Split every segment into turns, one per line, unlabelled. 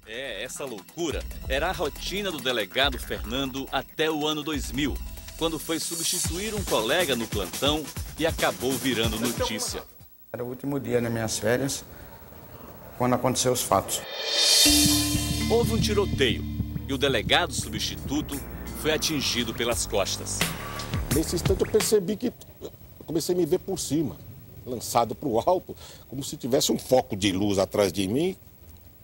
Essa loucura era a rotina do delegado Fernando até o ano 2000, quando foi substituir um colega no plantão e acabou virando notícia.
Era o último dia nas minhas férias, quando aconteceu os fatos.
Houve um tiroteio e o delegado substituto foi atingido pelas costas.
Nesse instante eu percebi que eu comecei a me ver por cima, lançado para o alto, como se tivesse um foco de luz atrás de mim,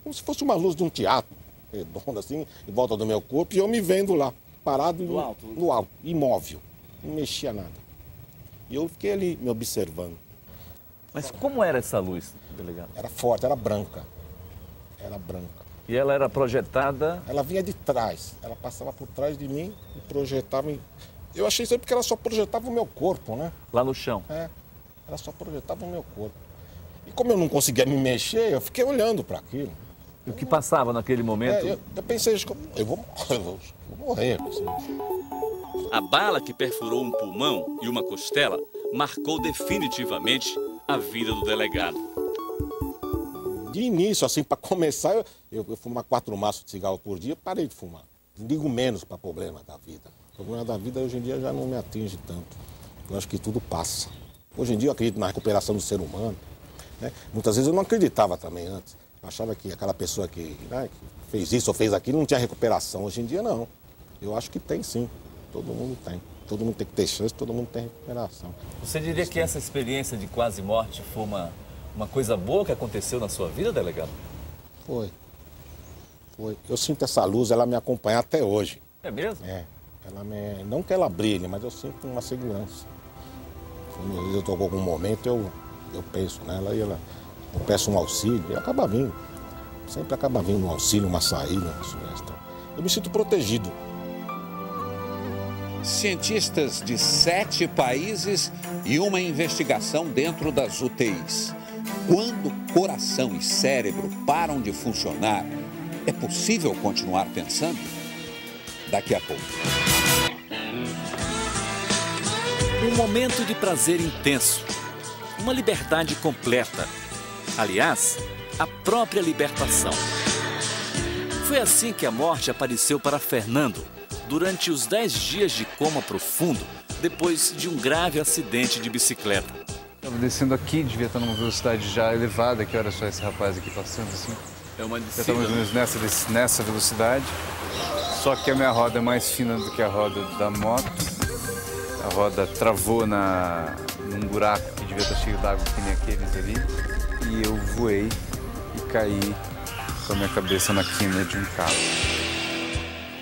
como se fosse uma luz de um teatro, redonda assim, em volta do meu corpo, e eu me vendo lá, parado no alto, imóvel, não mexia nada. E eu fiquei ali me observando.
Mas como era essa luz, delegado?
Era forte, era branca. Era branca.
E ela era projetada?
Ela vinha de trás, ela passava por trás de mim e projetava. Eu achei isso aí porque ela só projetava o meu corpo, né?
Lá no chão?
Ela só projetava o meu corpo. E como eu não conseguia me mexer, eu fiquei olhando para aquilo.
E o que passava naquele momento?
Eu pensei, eu vou morrer.
A bala que perfurou um pulmão e uma costela marcou definitivamente a vida do delegado.
De início, assim, para começar, eu fumava 4 maços de cigarro por dia, parei de fumar. Não digo menos para problema da vida. O problema da vida hoje em dia já não me atinge tanto. Eu acho que tudo passa. Hoje em dia eu acredito na recuperação do ser humano, né? Muitas vezes eu não acreditava também antes. Eu achava que aquela pessoa que fez isso ou fez aquilo não tinha recuperação. Hoje em dia não. Eu acho que tem sim. Todo mundo tem. Todo mundo tem que ter chance, todo mundo tem recuperação.
Você diria que essa experiência de quase morte foi uma coisa boa que aconteceu na sua vida, delegado?
Foi. Eu sinto essa luz, ela me acompanha até hoje.
É mesmo?
Não que ela brilhe, mas eu sinto uma segurança. Quando eu estou em algum momento, eu penso nela e eu peço um auxílio e acaba vindo. Sempre acaba vindo um auxílio, uma saída, uma sugestão. Eu me sinto protegido.
Cientistas de 7 países e uma investigação dentro das UTIs. Quando coração e cérebro param de funcionar, é possível continuar pensando? Daqui a pouco.
Um momento de prazer intenso, uma liberdade completa. Aliás, a própria libertação. Foi assim que a morte apareceu para Fernando durante os 10 dias de coma profundo depois de um grave acidente de bicicleta.
Estava descendo aqui, devia estar numa velocidade já elevada. Que hora só esse rapaz aqui passando assim?
É uma
Já
descida.
estamos mais ou menos nessa velocidade. Só que a minha roda é mais fina do que a roda da moto. A roda travou num buraco que devia estar cheio d'água que nem aqueles ali. E eu voei e caí com a minha cabeça na quina de um carro.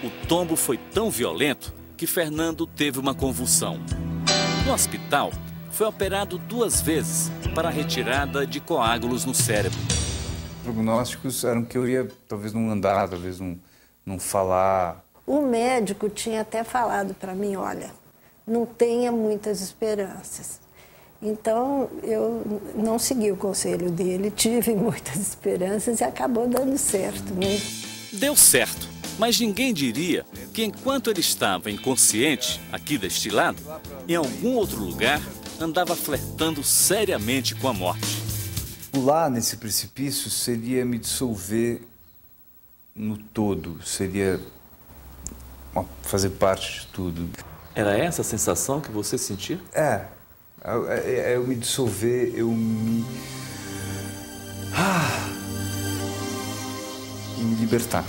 O tombo foi tão violento que Fernando teve uma convulsão. No hospital, foi operado 2 vezes para a retirada de coágulos no cérebro.
Os prognósticos eram que eu ia talvez não andar, talvez não falar.
O médico tinha até falado para mim, olha, não tenha muitas esperanças. Então, eu não segui o conselho dele, tive muitas esperanças e acabou dando certo, né?
Deu certo, mas ninguém diria que enquanto ele estava inconsciente, aqui deste lado, em algum outro lugar, andava flertando seriamente com a morte.
Pular nesse precipício seria me dissolver no todo, seria fazer parte de tudo.
Era essa a sensação que você sentia?
Eu me dissolver, e me libertar.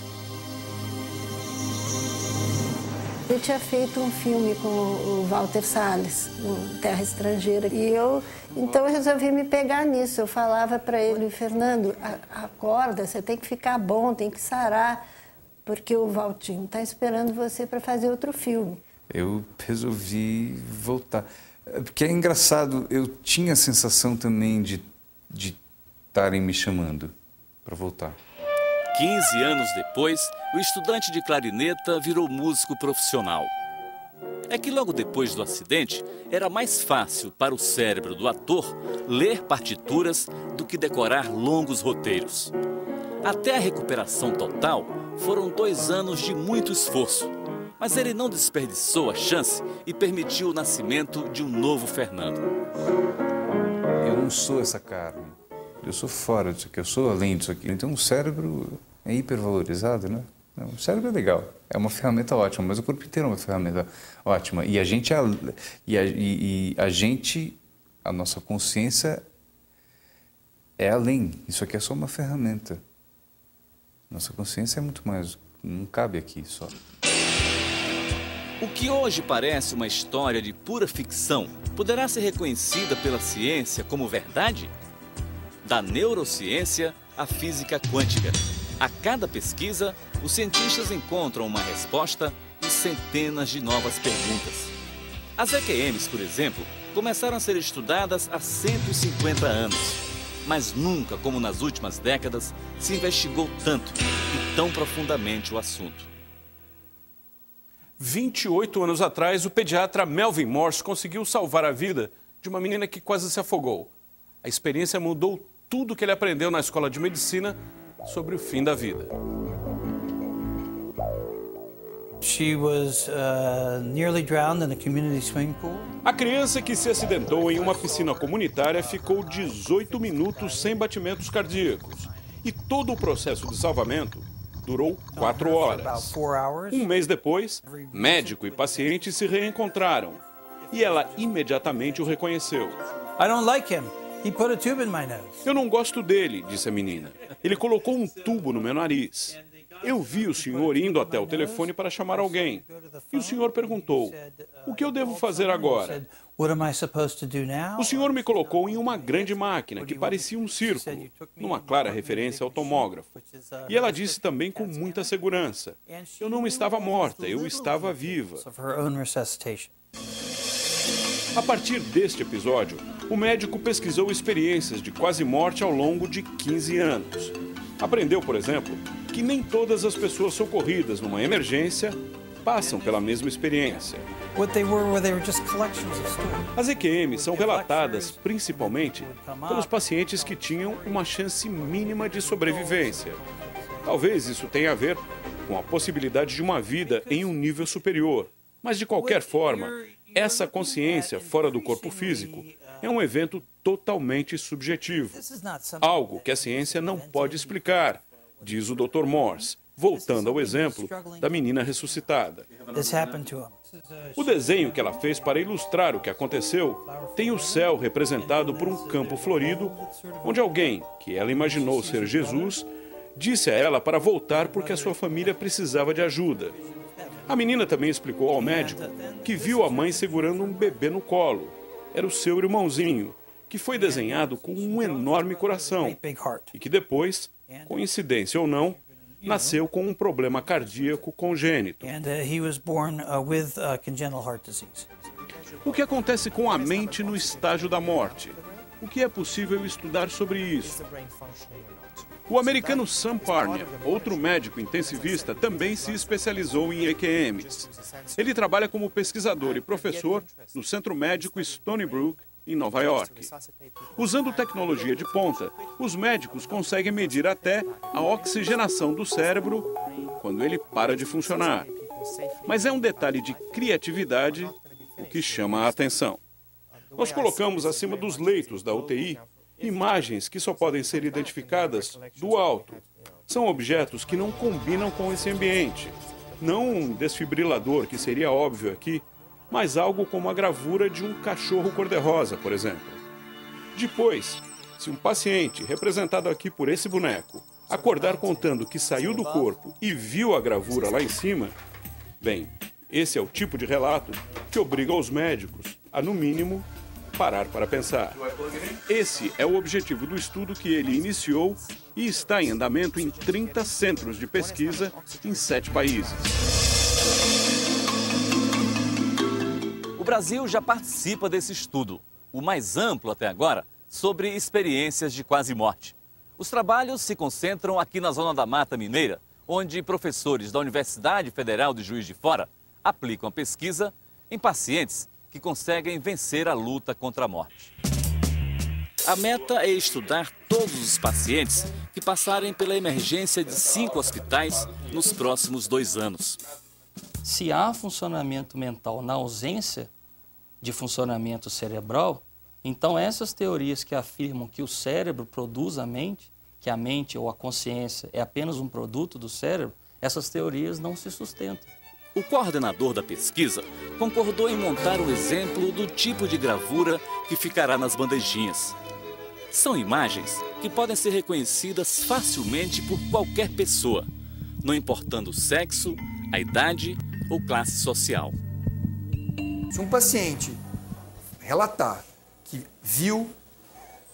Eu tinha feito um filme com o Walter Salles, no Terra Estrangeira, então eu resolvi me pegar nisso. Eu falava para ele, Fernando, acorda, você tem que ficar bom, tem que sarar, porque o Valtinho está esperando você para fazer outro filme.
Eu resolvi voltar. Porque é engraçado, eu tinha a sensação também de estarem me chamando para voltar.
15 anos depois, o estudante de clarineta virou músico profissional. É que logo depois do acidente, era mais fácil para o cérebro do ator ler partituras do que decorar longos roteiros. Até a recuperação total, foram 2 anos de muito esforço. Mas ele não desperdiçou a chance e permitiu o nascimento de um novo Fernando.
Eu não sou essa carne. Eu sou fora disso aqui, eu sou além disso aqui. Então o cérebro é hipervalorizado, né? Não, o cérebro é legal, é uma ferramenta ótima, mas o corpo inteiro é uma ferramenta ótima. E a nossa consciência é além. Isso aqui é só uma ferramenta. Nossa consciência é muito mais, não cabe aqui só.
O que hoje parece uma história de pura ficção poderá ser reconhecida pela ciência como verdade? Da neurociência à física quântica. A cada pesquisa, os cientistas encontram uma resposta e centenas de novas perguntas. As EQMs, por exemplo, começaram a ser estudadas há 150 anos. Mas nunca, como nas últimas décadas, se investigou tanto e tão profundamente o assunto.
28 anos atrás, o pediatra Melvin Morse conseguiu salvar a vida de uma menina que quase se afogou. A experiência mudou tudo que ele aprendeu na escola de medicina sobre o fim da vida.
She was nearly drowned in a community swimming pool.
A criança que se acidentou em uma piscina comunitária ficou 18 minutos sem batimentos cardíacos. E todo o processo de salvamento durou 4 horas. Um mês depois, médico e paciente se reencontraram. E ela imediatamente o reconheceu.
I don't like him. He put a tube in my nose.
Eu não gosto dele, disse a menina. Ele colocou um tubo no meu nariz. Eu vi o senhor indo até o telefone para chamar alguém. E o senhor perguntou, o que eu devo fazer agora? O senhor me colocou em uma grande máquina que parecia um círculo, numa clara referência ao tomógrafo. E ela disse também com muita segurança, eu não estava morta, eu estava viva. A partir deste episódio, o médico pesquisou experiências de quase morte ao longo de 15 anos. Aprendeu, por exemplo, que nem todas as pessoas socorridas numa emergência passam pela mesma experiência. As EQMs são relatadas principalmente pelos pacientes que tinham uma chance mínima de sobrevivência. Talvez isso tenha a ver com a possibilidade de uma vida em um nível superior. Mas, de qualquer forma, essa consciência fora do corpo físico é um evento totalmente subjetivo. Algo que a ciência não pode explicar, diz o Dr. Morse, voltando ao exemplo da menina ressuscitada. O desenho que ela fez para ilustrar o que aconteceu tem o céu representado por um campo florido, onde alguém, que ela imaginou ser Jesus, disse a ela para voltar porque a sua família precisava de ajuda. A menina também explicou ao médico que viu a mãe segurando um bebê no colo. Era o seu irmãozinho, que foi desenhado com um enorme coração e que depois, coincidência ou não, nasceu com um problema cardíaco congênito. O que acontece com a mente no estágio da morte? O que é possível estudar sobre isso? O americano Sam Parnia, outro médico intensivista, também se especializou em EQMs. Ele trabalha como pesquisador e professor no Centro Médico Stony Brook, em Nova York. Usando tecnologia de ponta, os médicos conseguem medir até a oxigenação do cérebro quando ele para de funcionar. Mas é um detalhe de criatividade o que chama a atenção. Nós colocamos acima dos leitos da UTI imagens que só podem ser identificadas do alto. São objetos que não combinam com esse ambiente. Não um desfibrilador, que seria óbvio aqui, mas algo como a gravura de um cachorro cor-de-rosa, por exemplo. Depois, se um paciente, representado aqui por esse boneco, acordar contando que saiu do corpo e viu a gravura lá em cima, bem, esse é o tipo de relato que obriga os médicos a, no mínimo, parar para pensar. Esse é o objetivo do estudo que ele iniciou e está em andamento em 30 centros de pesquisa em 7 países.
O Brasil já participa desse estudo, o mais amplo até agora, sobre experiências de quase morte. Os trabalhos se concentram aqui na Zona da Mata Mineira, onde professores da Universidade Federal de Juiz de Fora aplicam a pesquisa em pacientes que conseguem vencer a luta contra a morte. A meta é estudar todos os pacientes que passarem pela emergência de 5 hospitais nos próximos 2 anos.
Se há funcionamento mental na ausência de funcionamento cerebral, então essas teorias que afirmam que o cérebro produz a mente que a mente ou a consciência é apenas um produto do cérebro, essas teorias não se sustentam.
O coordenador da pesquisa concordou em montar um exemplo do tipo de gravura que ficará nas bandejinhas. São imagens que podem ser reconhecidas facilmente por qualquer pessoa, não importando o sexo, a idade ou classe social.
Se um paciente relatar que viu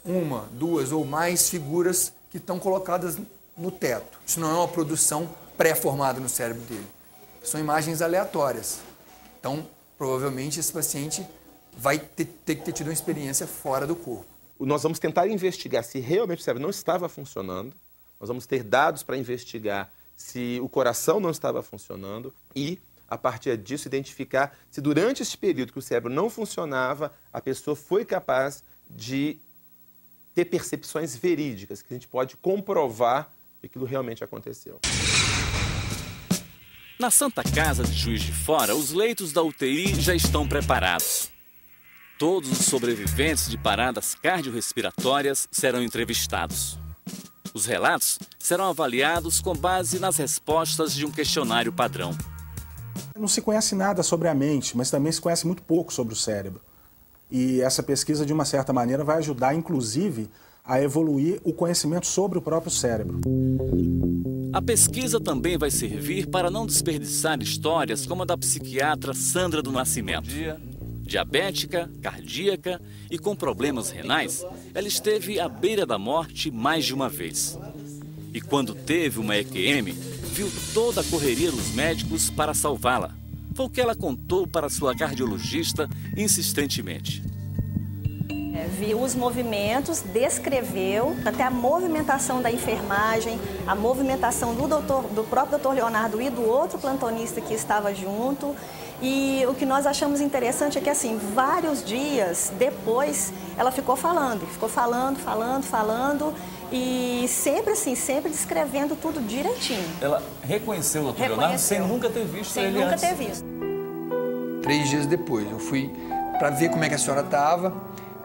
uma, duas ou mais figuras que estão colocadas no teto, isso não é uma produção pré-formada no cérebro dele. São imagens aleatórias. Então, provavelmente, esse paciente vai ter que ter tido uma experiência fora do corpo.
Nós vamos tentar investigar se realmente o cérebro não estava funcionando. Nós vamos ter dados para investigar se o coração não estava funcionando e, a partir disso, identificar se durante esse período que o cérebro não funcionava, a pessoa foi capaz de ter percepções verídicas, que a gente pode comprovar que aquilo realmente aconteceu.
Na Santa Casa de Juiz de Fora, os leitos da UTI já estão preparados. Todos os sobreviventes de paradas cardiorrespiratórias serão entrevistados. Os relatos serão avaliados com base nas respostas de um questionário padrão.
Não se conhece nada sobre a mente, mas também se conhece muito pouco sobre o cérebro. E essa pesquisa, de uma certa maneira, vai ajudar, inclusive, a evoluir o conhecimento sobre o próprio cérebro.
A pesquisa também vai servir para não desperdiçar histórias como a da psiquiatra Sandra do Nascimento. Diabética, cardíaca e com problemas renais, ela esteve à beira da morte mais de uma vez. E quando teve uma EQM, viu toda a correria dos médicos para salvá-la. Foi o que ela contou para sua cardiologista insistentemente.
Viu os movimentos, descreveu até a movimentação da enfermagem, a movimentação do próprio doutor Leonardo e do outro plantonista que estava junto. E o que nós achamos interessante é que, assim, vários dias depois, ela ficou falando e sempre assim, sempre descrevendo tudo direitinho.
Ela reconheceu o doutor Leonardo sem nunca ter visto ele antes?
Sem nunca ter visto.
3 dias depois, eu fui para ver como é que a senhora estava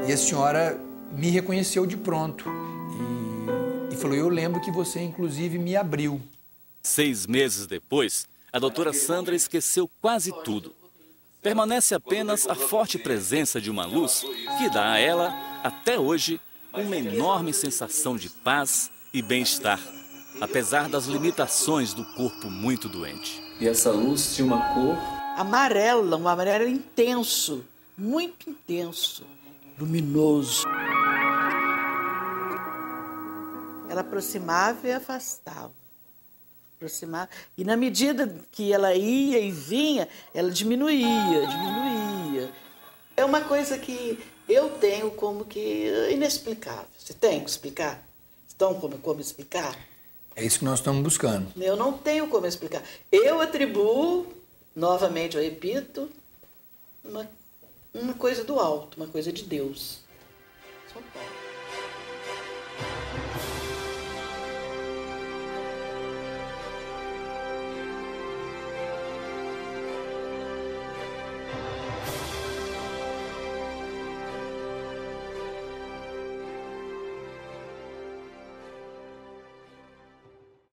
e a senhora me reconheceu de pronto e falou, eu lembro que você, inclusive, me abriu.
6 meses depois, a doutora Sandra esqueceu quase tudo. Permanece apenas a forte presença de uma luz que dá a ela, até hoje, uma enorme sensação de paz e bem-estar, apesar das limitações do corpo muito doente.
E essa luz tinha uma cor?
Amarela, um amarelo intenso, muito intenso, luminoso. Ela aproximava e afastava. E na medida que ela ia e vinha, ela diminuía. É uma coisa que eu tenho como que inexplicável. Você tem que explicar? Estão como explicar?
É isso que nós estamos buscando.
Eu não tenho como explicar. Eu atribuo, novamente eu repito, uma coisa do alto, uma coisa de Deus. São Paulo.